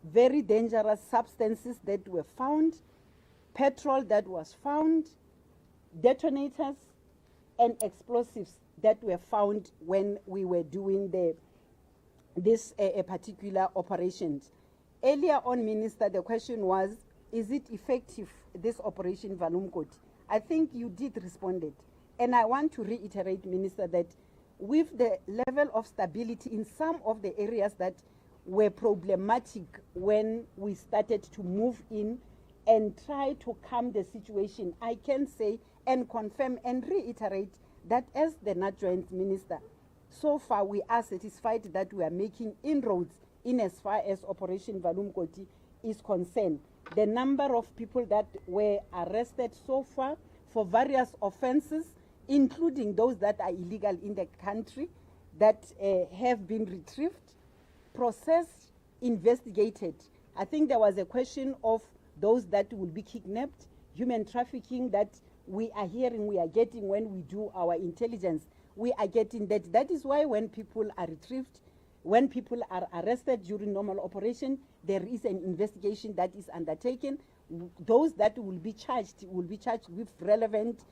very dangerous substances that were found, petrol that was found, detonators, and explosives that were found when we were doing this particular operations. Earlier on, Minister, the question was, is it effective, this Operation Valumkoti? I think you did respond it. And I want to reiterate, Minister, that with the level of stability in some of the areas that were problematic when we started to move in and try to calm the situation, I can say and confirm and reiterate that as the NAT-Joint Minister, so far we are satisfied that we are making inroads in as far as Operation Valumkoti is concerned. The number of people that were arrested so far for various offenses, including those that are illegal in the country, that have been retrieved, processed, investigated. I think there was a question of those that will be kidnapped, human trafficking that we are hearing, we are getting when we do our intelligence. We are getting that. That is why when people are retrieved, when people are arrested during normal operation, there is an investigation that is undertaken. Those that will be charged with relevant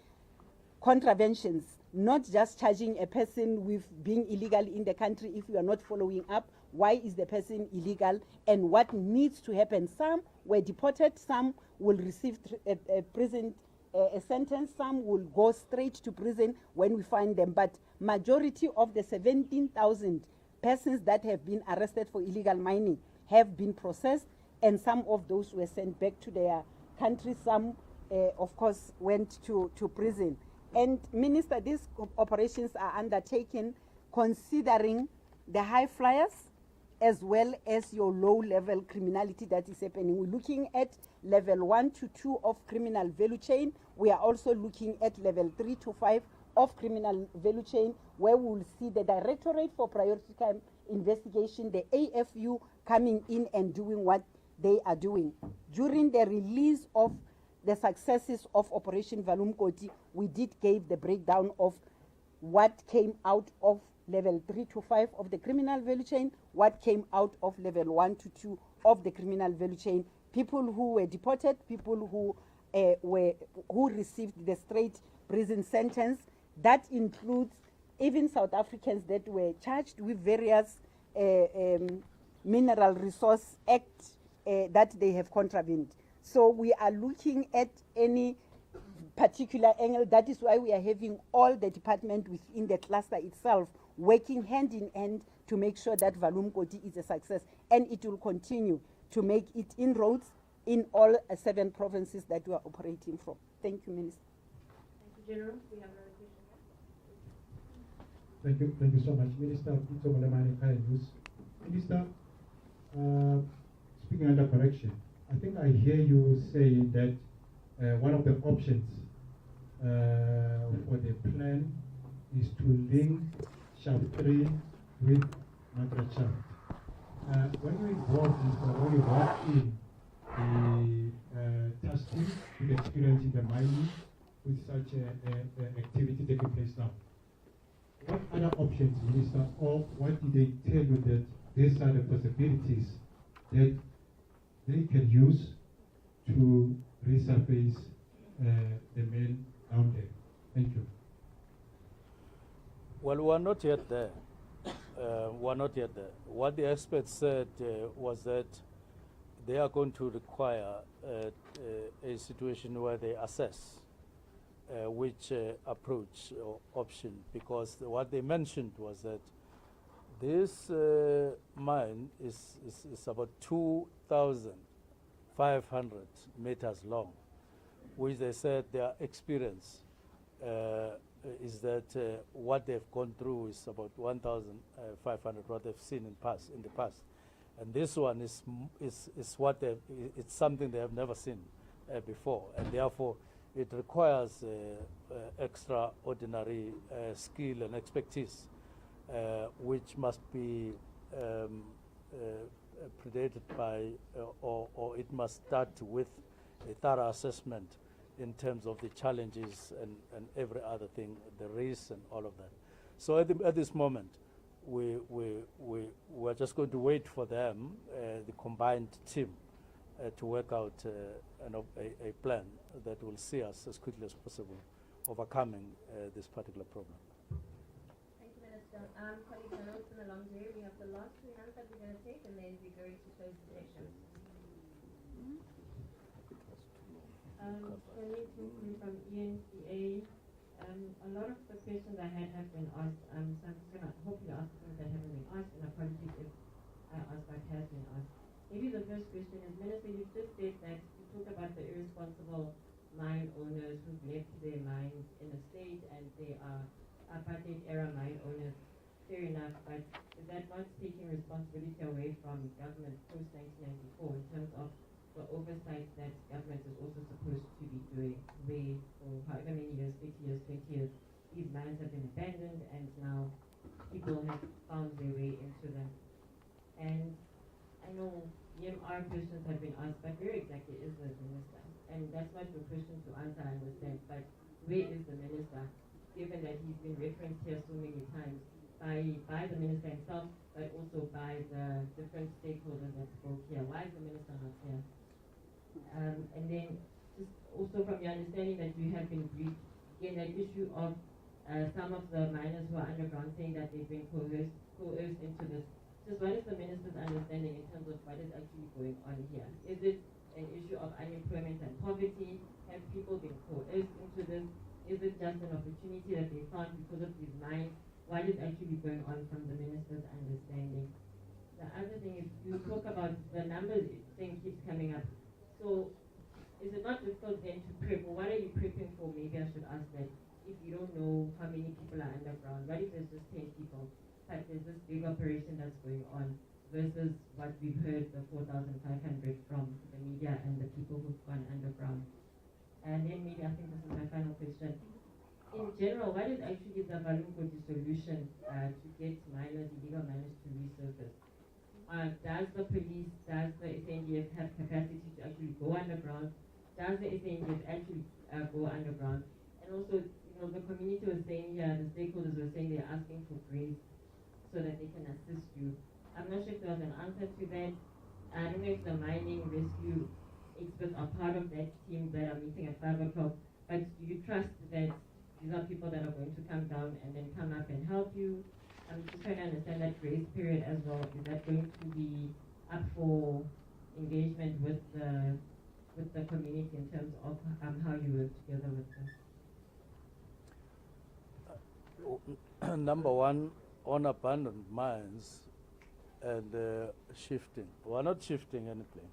contraventions, not just charging a person with being illegal in the country if you are not following up. Why is the person illegal and what needs to happen? Some were deported, some will receive a prison a sentence, some will go straight to prison when we find them. But majority of the 17,000 persons that have been arrested for illegal mining have been processed, and some of those were sent back to their country. Some, of course, went to prison. And Minister, these operations are undertaken considering the high flyers as well as your low-level criminality that is happening. We're looking at level 1 to 2 of criminal value chain. We are also looking at level 3 to 5 of criminal value chain, where we will see the Directorate for Priority Crime Investigation, the AFU, coming in and doing what they are doing. During the release of the successes of Operation Valumkoti, we did give the breakdown of what came out of level 3 to 5 of the criminal value chain, what came out of level 1 to 2 of the criminal value chain. People who were deported, people who received the straight prison sentence. That includes even South Africans that were charged with various Mineral Resource Act that they have contravened. So we are looking at any particular angle. That is why we are having all the department within the cluster itself working hand in hand to make sure that Valumkoti is a success, and it will continue to make it inroads in all 7 provinces that we are operating from. Thank you, Minister. Thank you, General. We have another question. Thank you so much, Minister. Minister, speaking under correction, I think I hear you saying that one of the options for the plan is to link Shaft 3 with Margaret Shaft. When you involved when you brought in the task team with experience in the mining with such activity taking place now, what other options, Minister, or what did they tell you that these are the possibilities that they can use to resurface the men down there? Thank you. Well, we're not yet there. We're not yet there. What the experts said was that they are going to require a situation where they assess which approach or option, because what they mentioned was that this mine is about 2,500 meters long, which they said their experience is that what they've gone through is about 1,500, what they've seen in the past. And this one is what it's something they have never seen before, and therefore it requires extraordinary skill and expertise, which must be predated by, or it must start with a thorough assessment in terms of the challenges and every other thing, the risks and all of that. So at this moment, we're just going to wait for them, the combined team, to work out a plan that will see us as quickly as possible overcoming this particular problem. Thank you, Minister. Colleagues, I know it's been a long day. We have the last 2 hands that we're going to take, and then we're going to close the session. From ENCA, a lot of the questions I had have been asked, so I'm just going to hopefully ask some that haven't been asked, and apologies if I ask what has been asked. Maybe the first question is, Minister, you just said that you talk about the irresponsible mine owners who've left their mines in a state and they are apartheid era mine owners. Fair enough, but is that not taking responsibility away from government post-1994 in terms of the oversight that government is also supposed to be doing, where for however many years, 50 years, 20 years, these mines have been abandoned and now people have found their way into them. And I know EMR questions have been asked, but where exactly is the minister? And that's not your question to answer, I understand, but where is the minister, given that he's been referenced here so many times by the minister himself, but also by the different stakeholders that spoke here? Why is the minister not here? And then just also from your understanding that you have been briefed again, that issue of some of the miners who are underground saying that they've been coerced into this. Just what is the minister's understanding in terms of what is actually going on here? Is it an issue of unemployment and poverty? Have people been coerced into this? Is it just an opportunity that they found because of these mines? What is actually going on from the minister's understanding? The other thing is, you talk about the numbers thing keeps coming up. So is it not difficult then to prep? Or what are you prepping for? Maybe I should ask that. If you don't know how many people are underground, what if there's just 10 people? But there's this big operation that's going on versus what we've heard, the 4,500 from the media and the people who've gone underground. And then maybe I think this is my final question. In general, what is actually the Valumkoti solution to get miners, illegal miners to resurface? Does the police, does the SNDF have capacity to actually go underground? Does the SNDF actually go underground? And also, the community was saying here, the stakeholders were saying they're asking for grants so that they can assist you. I'm not sure if there was an answer to that. I don't know if the mining rescue experts are part of that team that are meeting at 5 o'clock, but do you trust that these are people that are going to come down and then come up and help you? I'm just trying to understand that grace period as well. Is that going to be up for engagement with the community in terms of how you work together with them? Number one, on abandoned mines and shifting. We're not shifting anything.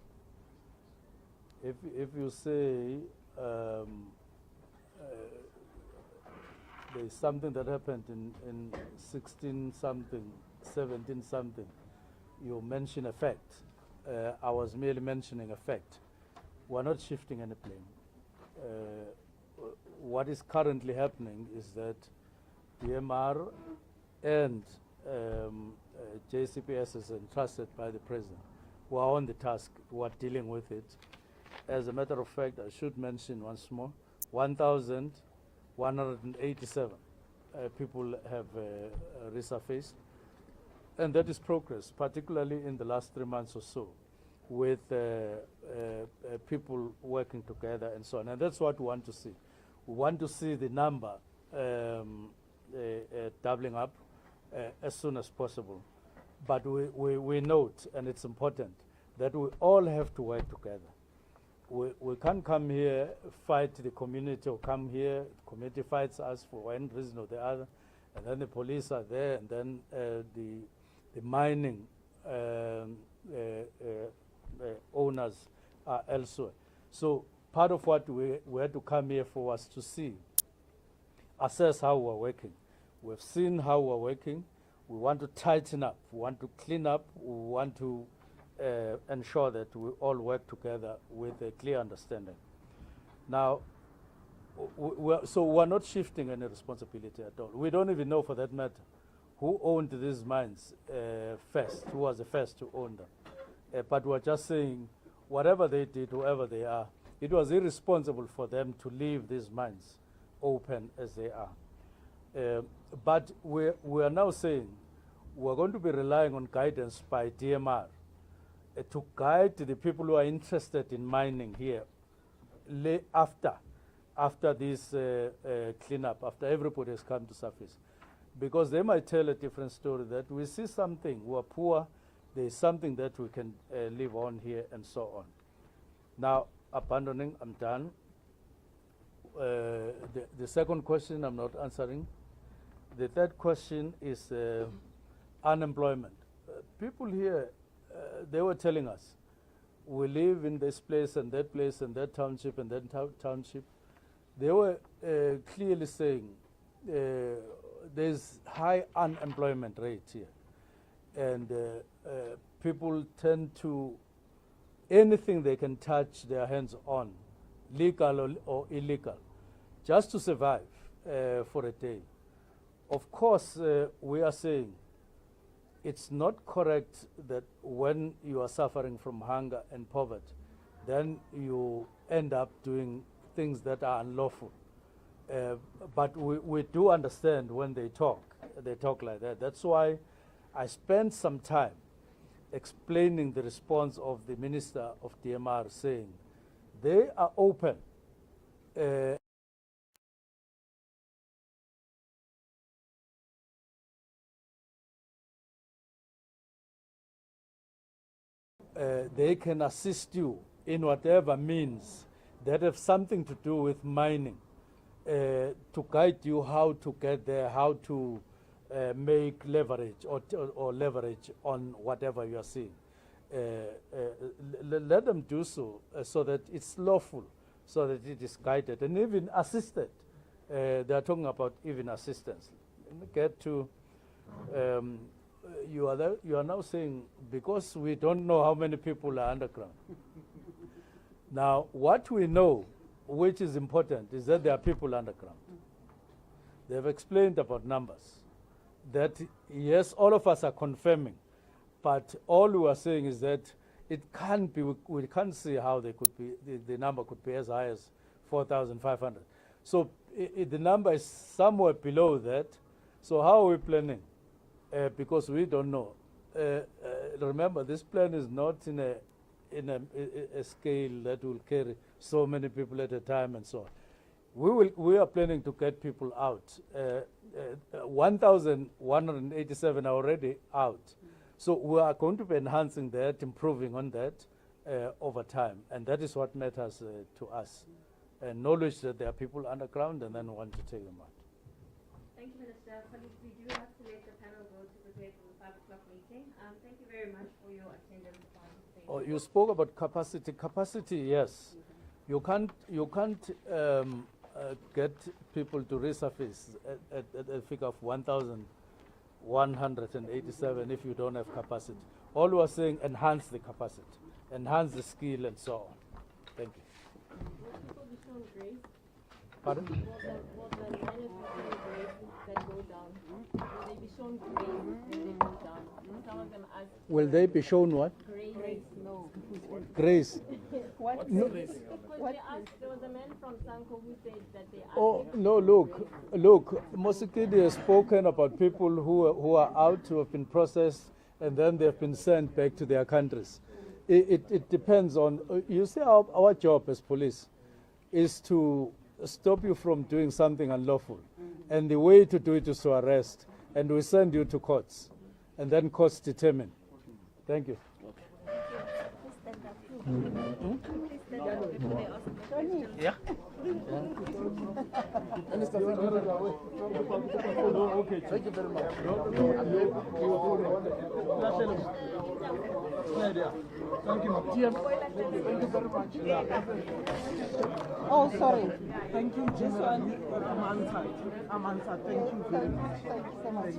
If you say there's something that happened in 16 something, 17 something, you mention a fact. I was merely mentioning a fact. We're not shifting any plane. What is currently happening is that DMR and JCPS is entrusted by the president, who are on the task, who are dealing with it. As a matter of fact, I should mention once more, 1,187 people have resurfaced, and that is progress, particularly in the last 3 months or so, with people working together and so on. And that's what we want to see. We want to see the number doubling up as soon as possible. But we note, and it's important, that we all have to work together. We can't come here, fight the community, or come here, the community fights us for one reason or the other, and then the police are there, and then the mining owners are elsewhere. So part of what we had to come here for was to see, assess how we're working. We've seen how we're working. We want to tighten up. We want to clean up. We want to ensure that we all work together with a clear understanding. Now, we're not shifting any responsibility at all. We don't even know, for that matter, who owned these mines first, who was the first to own them. But we're just saying, whatever they did, whoever they are, it was irresponsible for them to leave these mines open as they are. But we are now saying we're going to be relying on guidance by DMR to guide the people who are interested in mining here after this cleanup, after everybody has come to surface. Because they might tell a different story, that we see something, we're poor, there is something that we can live on here, and so on. Now, abandoning, I'm done. The second question I'm not answering. The third question is unemployment. People here, they were telling us, we live in this place and that township and that township. They were clearly saying there's high unemployment rate here. And people tend to, anything they can touch their hands on, legal or illegal, just to survive for a day. Of course, we are saying it's not correct that when you are suffering from hunger and poverty, then you end up doing things that are unlawful. But we do understand when they talk like that. That's why I spent some time explaining the response of the Minister of DMR, saying they are open they can assist you in whatever means that have something to do with mining, to guide you how to get there, how to make leverage or leverage on whatever you are seeing. Let them do so, so that it's lawful, so that it is guided and even assisted. They are talking about even assistance. Let me get to, you are now saying, because we don't know how many people are underground. Now, what we know, which is important, is that there are people underground. They have explained about numbers. That, yes, all of us are confirming, but all we are saying is that it can't be, we can't see how they could be, the number could be as high as 4,500. So the number is somewhere below that. So how are we planning? Because we don't know. Remember, this plan is not in a scale that will carry so many people at a time and so on. We are planning to get people out. 1,187 are already out. So we are going to be enhancing that, improving on that over time. And that is what matters to us. Knowledge that there are people underground and then want to take them out. Thank you, Minister. Colleagues, we do have to let the panel go to prepare for the 5 o'clock meeting. Thank you very much for your attendance. Oh, you spoke about capacity. Capacity, yes. You can't get people to resurface at a figure of 1,187 if you don't have capacity. All we are saying, enhance the capacity, enhance the skill and so on. Thank you. Pardon? Will the that go down, will they be shown grace when they go down? Some of them ask. Will they be shown what? Grace. No. Grace. What? No. Because they asked, there was a man from Sanko who said that they asked. Oh, no, look, Mosikidi has spoken about people who are out, who have been processed, and then they've been sent back to their countries. It depends on, you see, our job as police is to stop you from doing something unlawful. And the way to do it is to arrest. And we send you to courts. And then courts determine. Thank you. Yeah. Okay, thank you very much. Thank you, thank you very much. Oh, sorry. Thank you, this one. I'm answered. Thank you very much. Thank you so much.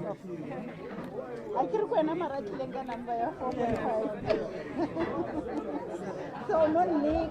I can go and number 4.5. So, no need.